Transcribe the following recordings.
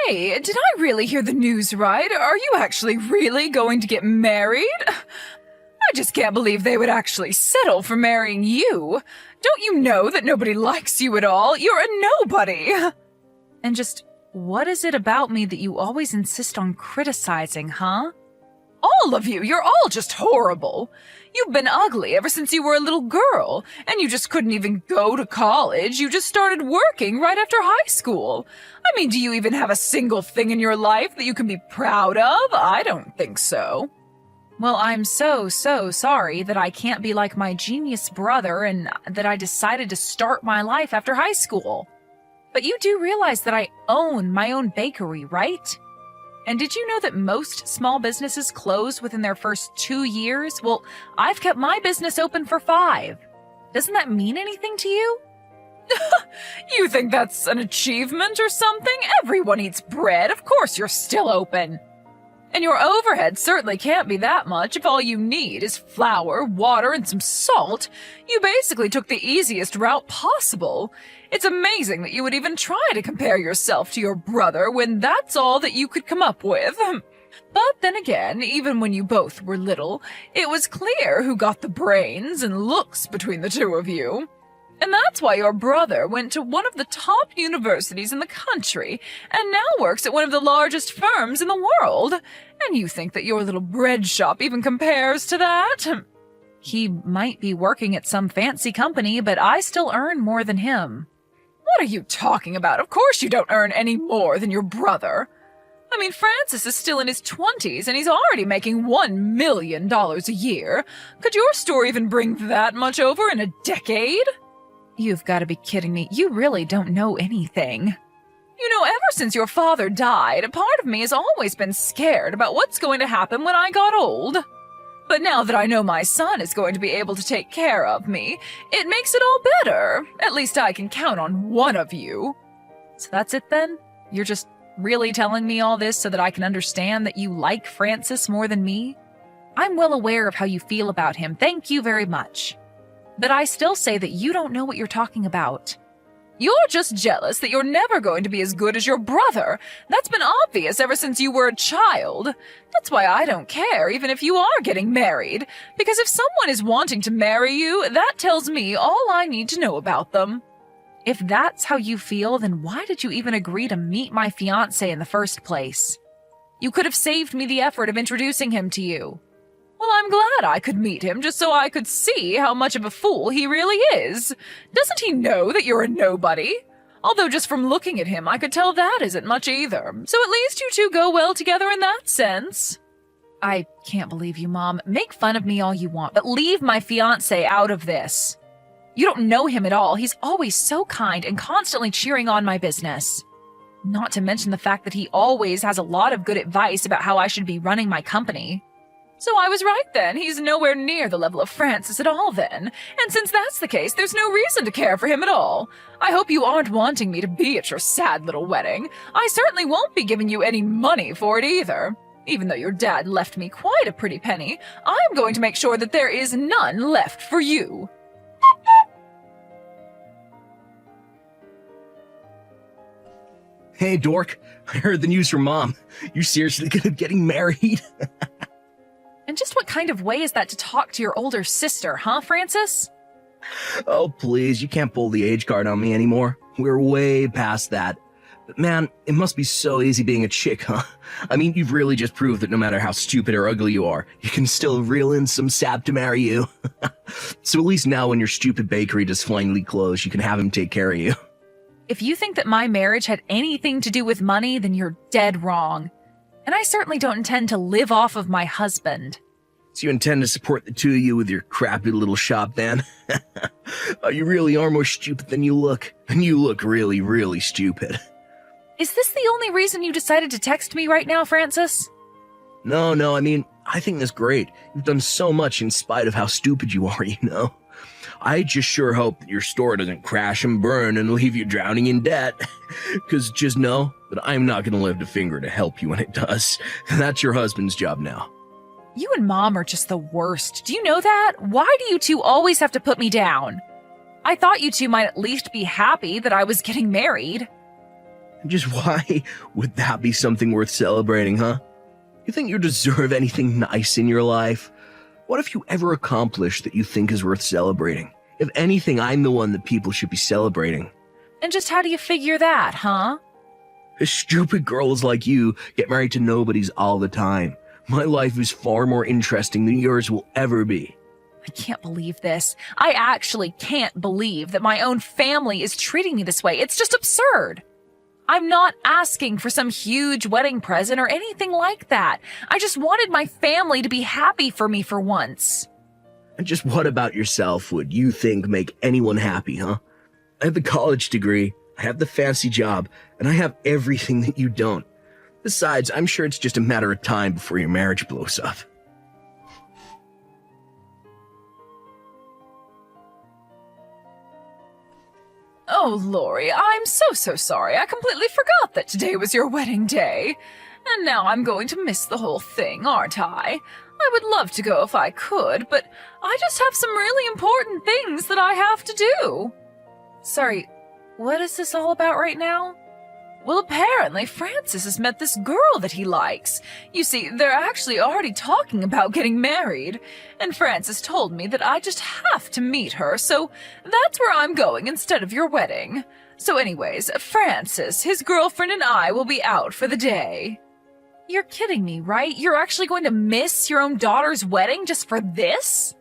Hey, did I really hear the news right? Are you actually really going to get married? I just can't believe they would actually settle for marrying you. Don't you know that nobody likes you at all? You're a nobody. And just, what is it about me that you always insist on criticizing, huh? All of you, you're all just horrible. You've been ugly ever since you were a little girl, and you just couldn't even go to college. You just started working right after high school. I mean, do you even have a single thing in your life that you can be proud of? I don't think so. Well, I'm so sorry that I can't be like my genius brother and that I decided to start my life after high school. But you do realize that I own my own bakery, right? And did you know that most small businesses close within their first 2 years? Well, I've kept my business open for 5. Doesn't that mean anything to you? You think that's an achievement or something? Everyone eats bread. Of course you're still open. And your overhead certainly can't be that much if all you need is flour, water, and some salt. You basically took the easiest route possible. It's amazing that you would even try to compare yourself to your brother when that's all that you could come up with. But then again, even when you both were little, it was clear who got the brains and looks between the two of you. And that's why your brother went to one of the top universities in the country and now works at one of the largest firms in the world. And you think that your little bread shop even compares to that? He might be working at some fancy company, but I still earn more than him. What are you talking about? Of course you don't earn any more than your brother. I mean, Francis is still in his 20s and he's already making $1 million a year. Could your store even bring that much over in a decade? You've got to be kidding me. You really don't know anything. You know, ever since your father died, a part of me has always been scared about what's going to happen when I got old. But now that I know my son is going to be able to take care of me, it makes it all better. At least I can count on one of you. So that's it then? You're just really telling me all this so that I can understand that you like Francis more than me? I'm well aware of how you feel about him. Thank you very much. But I still say that you don't know what you're talking about. You're just jealous that you're never going to be as good as your brother. That's been obvious ever since you were a child. That's why I don't care, even if you are getting married. Because if someone is wanting to marry you, that tells me all I need to know about them. If that's how you feel, then why did you even agree to meet my fiancé in the first place? You could have saved me the effort of introducing him to you. Well, I'm glad I could meet him just so I could see how much of a fool he really is. Doesn't he know that you're a nobody? Although just from looking at him, I could tell that isn't much either. So at least you two go well together in that sense. I can't believe you, Mom. Make fun of me all you want, but leave my fiancé out of this. You don't know him at all. He's always so kind and constantly cheering on my business. Not to mention the fact that he always has a lot of good advice about how I should be running my company. So I was right then. He's nowhere near the level of Francis at all then. And since that's the case, there's no reason to care for him at all. I hope you aren't wanting me to be at your sad little wedding. I certainly won't be giving you any money for it either. Even though your dad left me quite a pretty penny, I'm going to make sure that there is none left for you. Hey, dork. I heard the news from Mom. You seriously good at getting married? And just what kind of way is that to talk to your older sister, huh, Francis? Oh, please, you can't pull the age card on me anymore. We're way past that. But man, it must be so easy being a chick, huh? I mean, you've really just proved that no matter how stupid or ugly you are, you can still reel in some sap to marry you. So at least now when your stupid bakery does finally close, you can have him take care of you. If you think that my marriage had anything to do with money, then you're dead wrong. And I certainly don't intend to live off of my husband. So you intend to support the two of you with your crappy little shop then? Oh, you really are more stupid than you look. And you look really, really stupid. Is this the only reason you decided to text me right now, Francis? No, I mean, I think that's great. You've done so much in spite of how stupid you are, you know? I just sure hope that your store doesn't crash and burn and leave you drowning in debt. Because just know that I'm not going to lift a finger to help you when it does. That's your husband's job now. You and Mom are just the worst. Do you know that? Why do you two always have to put me down? I thought you two might at least be happy that I was getting married. Just why would that be something worth celebrating, huh? You think you deserve anything nice in your life? What have you ever accomplished that you think is worth celebrating? If anything, I'm the one that people should be celebrating. And just how do you figure that, huh? Stupid girls like you get married to nobodies all the time. My life is far more interesting than yours will ever be. I can't believe this. I actually can't believe that my own family is treating me this way. It's just absurd. I'm not asking for some huge wedding present or anything like that. I just wanted my family to be happy for me for once. And just what about yourself would you think make anyone happy, huh? I have the college degree, I have the fancy job, and I have everything that you don't. Besides, I'm sure it's just a matter of time before your marriage blows up. Oh, Lori, I'm so sorry. I completely forgot that today was your wedding day. And now I'm going to miss the whole thing, aren't I? I would love to go if I could, but I just have some really important things that I have to do. Sorry, what is this all about right now? Well, apparently Francis has met this girl that he likes. You see, they're actually already talking about getting married, and Francis told me that I just have to meet her, so that's where I'm going instead of your wedding. So anyways, Francis, his girlfriend, and I will be out for the day. You're kidding me, right? You're actually going to miss your own daughter's wedding just for this?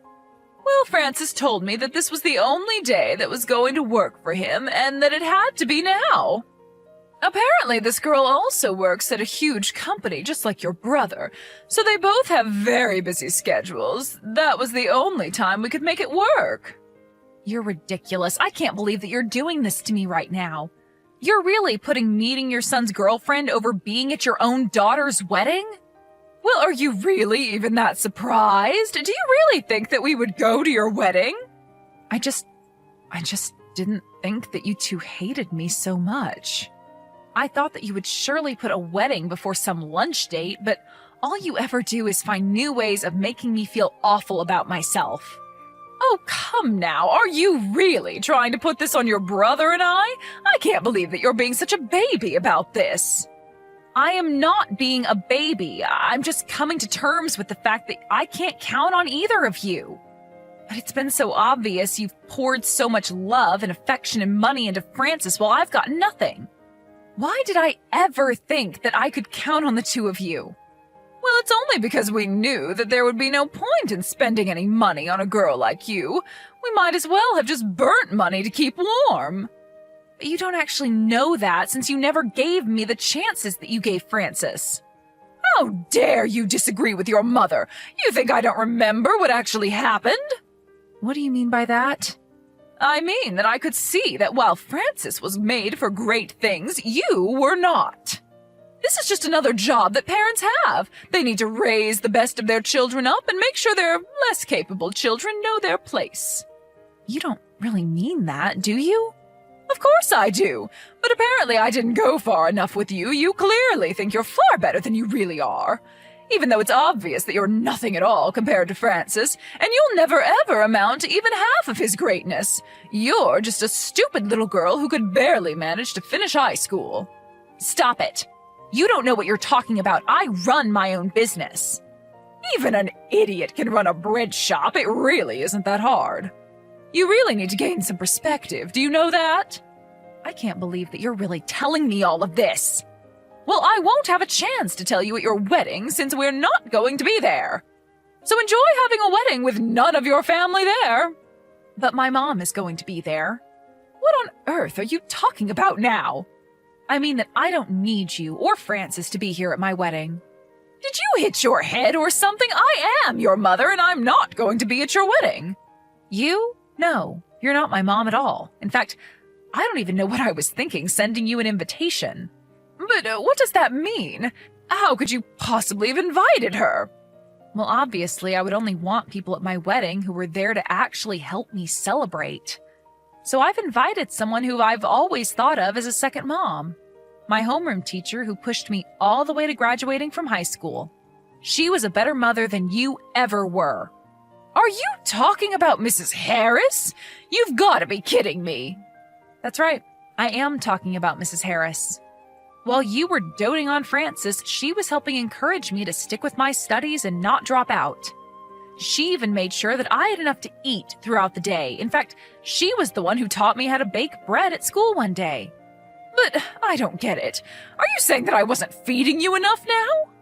Well, Francis told me that this was the only day that was going to work for him, and that it had to be now. Apparently, this girl also works at a huge company, just like your brother, so they both have very busy schedules. That was the only time we could make it work. You're ridiculous. I can't believe that you're doing this to me right now. You're really putting meeting your son's girlfriend over being at your own daughter's wedding? Well, are you really even that surprised? Do you really think that we would go to your wedding? I just didn't think that you two hated me so much. I thought that you would surely put a wedding before some lunch date, but all you ever do is find new ways of making me feel awful about myself. Oh, come now. Are you really trying to put this on your brother and I? I can't believe that you're being such a baby about this. I am not being a baby. I'm just coming to terms with the fact that I can't count on either of you. But it's been so obvious you've poured so much love and affection and money into Francis while I've got nothing. Why did I ever think that I could count on the two of you? Well, it's only because we knew that there would be no point in spending any money on a girl like you. We might as well have just burnt money to keep warm. But you don't actually know that since you never gave me the chances that you gave Francis. How dare you disagree with your mother? You think I don't remember what actually happened? What do you mean by that? I mean that I could see that while Francis was made for great things, you were not. This is just another job that parents have. They need to raise the best of their children up and make sure their less capable children know their place. You don't really mean that, do you? Of course I do. But apparently I didn't go far enough with you. You clearly think you're far better than you really are. Even though it's obvious that you're nothing at all compared to Francis, and you'll never ever amount to even half of his greatness. You're just a stupid little girl who could barely manage to finish high school. Stop it. You don't know what you're talking about. I run my own business. Even an idiot can run a bread shop. It really isn't that hard. You really need to gain some perspective. Do you know that? I can't believe that you're really telling me all of this. Well, I won't have a chance to tell you at your wedding since we're not going to be there. So enjoy having a wedding with none of your family there. But my mom is going to be there. What on earth are you talking about now? I mean that I don't need you or Francis to be here at my wedding. Did you hit your head or something? I am your mother and I'm not going to be at your wedding. You? No, you're not my mom at all. In fact, I don't even know what I was thinking sending you an invitation. But what does that mean? How could you possibly have invited her? Well, obviously, I would only want people at my wedding who were there to actually help me celebrate. So I've invited someone who I've always thought of as a second mom. My homeroom teacher who pushed me all the way to graduating from high school. She was a better mother than you ever were. Are you talking about Mrs. Harris? You've got to be kidding me. That's right. I am talking about Mrs. Harris. While you were doting on Frances, she was helping encourage me to stick with my studies and not drop out. She even made sure that I had enough to eat throughout the day. In fact, she was the one who taught me how to bake bread at school one day. But I don't get it. Are you saying that I wasn't feeding you enough now?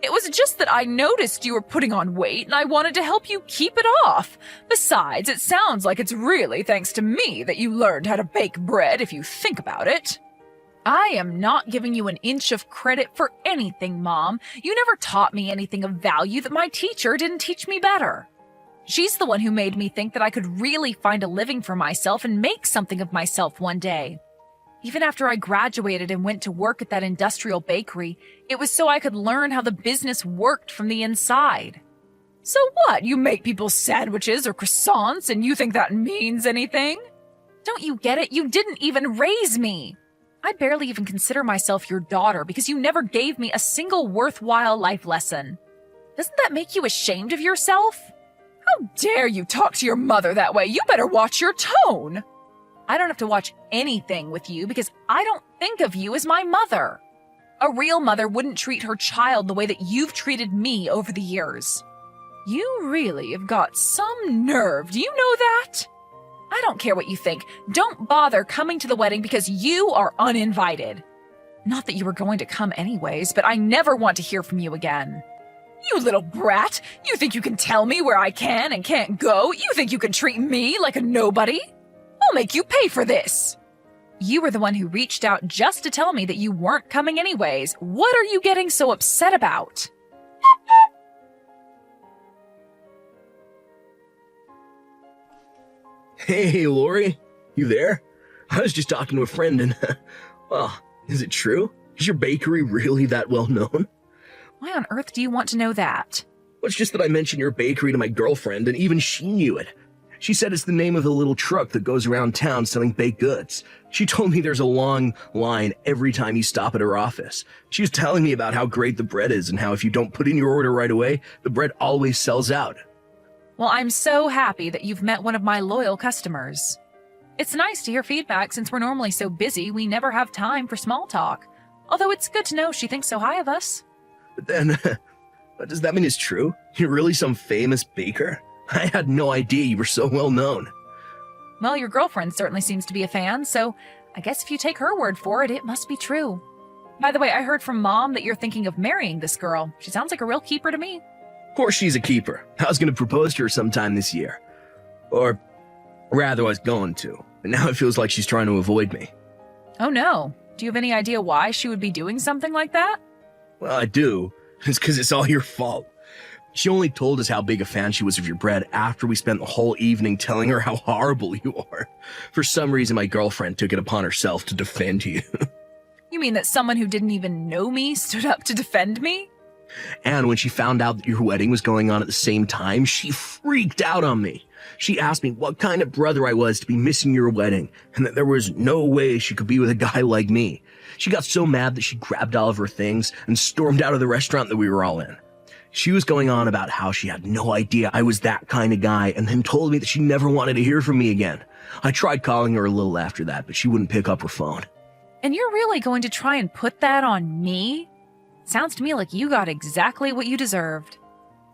It was just that I noticed you were putting on weight and I wanted to help you keep it off. Besides, it sounds like it's really thanks to me that you learned how to bake bread if you think about it. I am not giving you an inch of credit for anything, Mom. You never taught me anything of value that my teacher didn't teach me better. She's the one who made me think that I could really find a living for myself and make something of myself one day. Even after I graduated and went to work at that industrial bakery, it was so I could learn how the business worked from the inside. So what? You make people sandwiches or croissants and you think that means anything? Don't you get it? You didn't even raise me. I barely even consider myself your daughter because you never gave me a single worthwhile life lesson. Doesn't that make you ashamed of yourself? How dare you talk to your mother that way? You better watch your tone. I don't have to watch anything with you because I don't think of you as my mother. A real mother wouldn't treat her child the way that you've treated me over the years. You really have got some nerve, do you know that? I don't care what you think. Don't bother coming to the wedding because you are uninvited. Not that you were going to come anyways, but I never want to hear from you again. You little brat! You think you can tell me where I can and can't go? You think you can treat me like a nobody? I'll make you pay for this! You were the one who reached out just to tell me that you weren't coming anyways. What are you getting so upset about? Hey, Lori, you there? I was just talking to a friend and, well, is it true? Is your bakery really that well known? Why on earth do you want to know that? Well, it's just that I mentioned your bakery to my girlfriend and even she knew it. She said it's the name of the little truck that goes around town selling baked goods. She told me there's a long line every time you stop at her office. She was telling me about how great the bread is and how if you don't put in your order right away, the bread always sells out. Well, I'm so happy that you've met one of my loyal customers. It's nice to hear feedback since we're normally so busy we never have time for small talk. Although it's good to know she thinks so high of us. But then, does that mean it's true? You're really some famous baker? I had no idea you were so well known. Well, your girlfriend certainly seems to be a fan, so I guess if you take her word for it, it must be true. By the way, I heard from Mom that you're thinking of marrying this girl. She sounds like a real keeper to me. Of course she's a keeper. I was going to propose to her sometime this year. Or rather, I was going to. But now it feels like she's trying to avoid me. Oh no. Do you have any idea why she would be doing something like that? Well, I do. It's because it's all your fault. She only told us how big a fan she was of your bread after we spent the whole evening telling her how horrible you are. For some reason, my girlfriend took it upon herself to defend you. You mean that someone who didn't even know me stood up to defend me? And when she found out that your wedding was going on at the same time, she freaked out on me. She asked me what kind of brother I was to be missing your wedding, and that there was no way she could be with a guy like me. She got so mad that she grabbed all of her things and stormed out of the restaurant that we were all in. She was going on about how she had no idea I was that kind of guy, and then told me that she never wanted to hear from me again. I tried calling her a little after that, but she wouldn't pick up her phone. And you're really going to try and put that on me? Sounds to me like you got exactly what you deserved.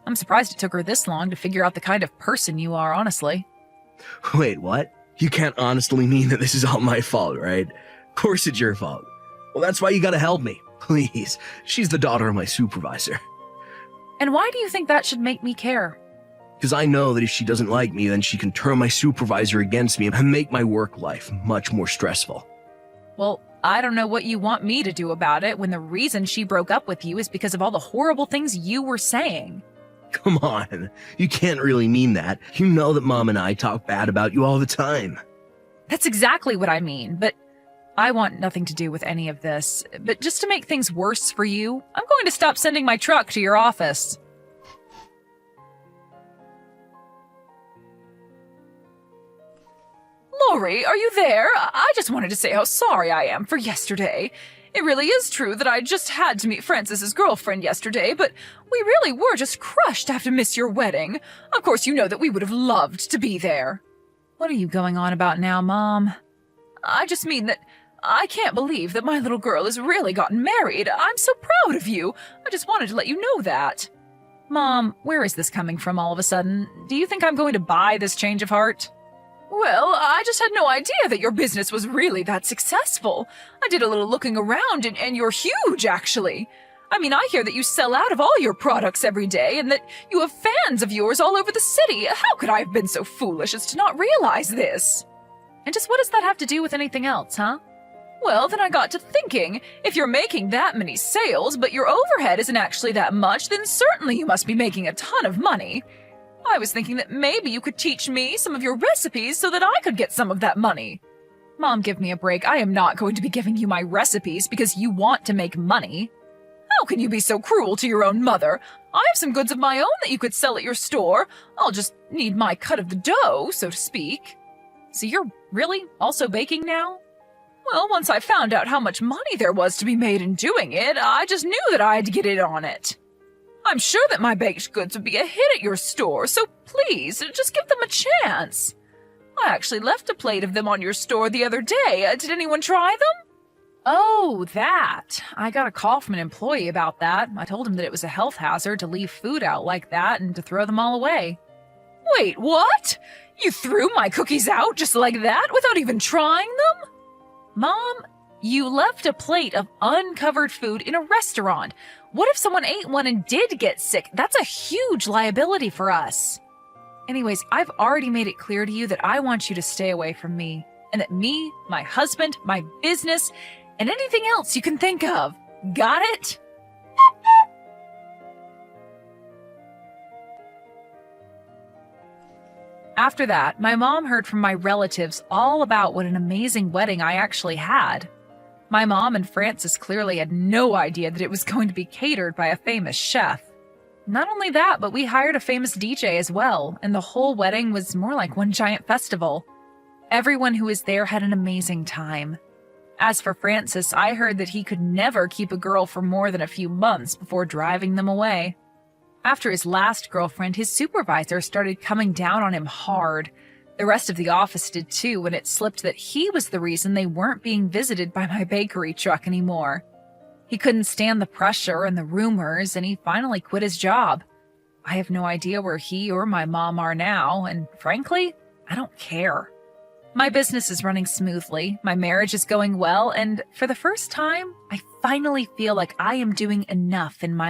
I'm surprised it took her this long to figure out the kind of person you are, honestly. Wait, what? You can't honestly mean that this is all my fault, right? Of course it's your fault. Well, that's why you gotta help me. Please. She's the daughter of my supervisor. And why do you think that should make me care? Because I know that if she doesn't like me, then she can turn my supervisor against me and make my work life much more stressful. Well, I don't know what you want me to do about it when the reason she broke up with you is because of all the horrible things you were saying. Come on, you can't really mean that. You know that Mom and I talk bad about you all the time. That's exactly what I mean, but I want nothing to do with any of this. But just to make things worse for you, I'm going to stop sending my truck to your office. Lori, are you there? I just wanted to say how sorry I am for yesterday. It really is true that I just had to meet Frances's girlfriend yesterday, but we really were just crushed to have to miss your wedding. Of course, you know that we would have loved to be there. What are you going on about now, Mom? I just mean that I can't believe that my little girl has really gotten married. I'm so proud of you. I just wanted to let you know that. Mom, where is this coming from all of a sudden? Do you think I'm going to buy this change of heart? Well, I just had no idea that your business was really that successful. I did a little looking around, and you're huge, actually. I mean, I hear that you sell out of all your products every day and that you have fans of yours all over the city. How could I have been so foolish as to not realize this? And just what does that have to do with anything else, huh? Well, then I got to thinking, if you're making that many sales, but your overhead isn't actually that much, then certainly you must be making a ton of money. I was thinking that maybe you could teach me some of your recipes so that I could get some of that money. Mom, give me a break. I am not going to be giving you my recipes because you want to make money. How can you be so cruel to your own mother? I have some goods of my own that you could sell at your store. I'll just need my cut of the dough, so to speak. So you're really also baking now? Well, once I found out how much money there was to be made in doing it, I just knew that I had to get in on it. I'm sure that my baked goods would be a hit at your store, so please, just give them a chance. I actually left a plate of them on your store the other day. Did anyone try them? Oh, that. I got a call from an employee about that. I told him that it was a health hazard to leave food out like that and to throw them all away. Wait, what? You threw my cookies out just like that without even trying them? Mom, you left a plate of uncovered food in a restaurant. What if someone ate one and did get sick? That's a huge liability for us. Anyways, I've already made it clear to you that I want you to stay away from me, and that me, my husband, my business, and anything else you can think of. Got it? After that, my mom heard from my relatives all about what an amazing wedding I actually had. My mom and Francis clearly had no idea that it was going to be catered by a famous chef. Not only that, but we hired a famous DJ as well, and the whole wedding was more like one giant festival. Everyone who was there had an amazing time. As for Francis, I heard that he could never keep a girl for more than a few months before driving them away. After his last girlfriend, his supervisor started coming down on him hard. The rest of the office did too, when it slipped that he was the reason they weren't being visited by my bakery truck anymore. He couldn't stand the pressure and the rumors, and he finally quit his job. I have no idea where he or my mom are now, and frankly, I don't care. My business is running smoothly, my marriage is going well, and for the first time, I finally feel like I am doing enough in my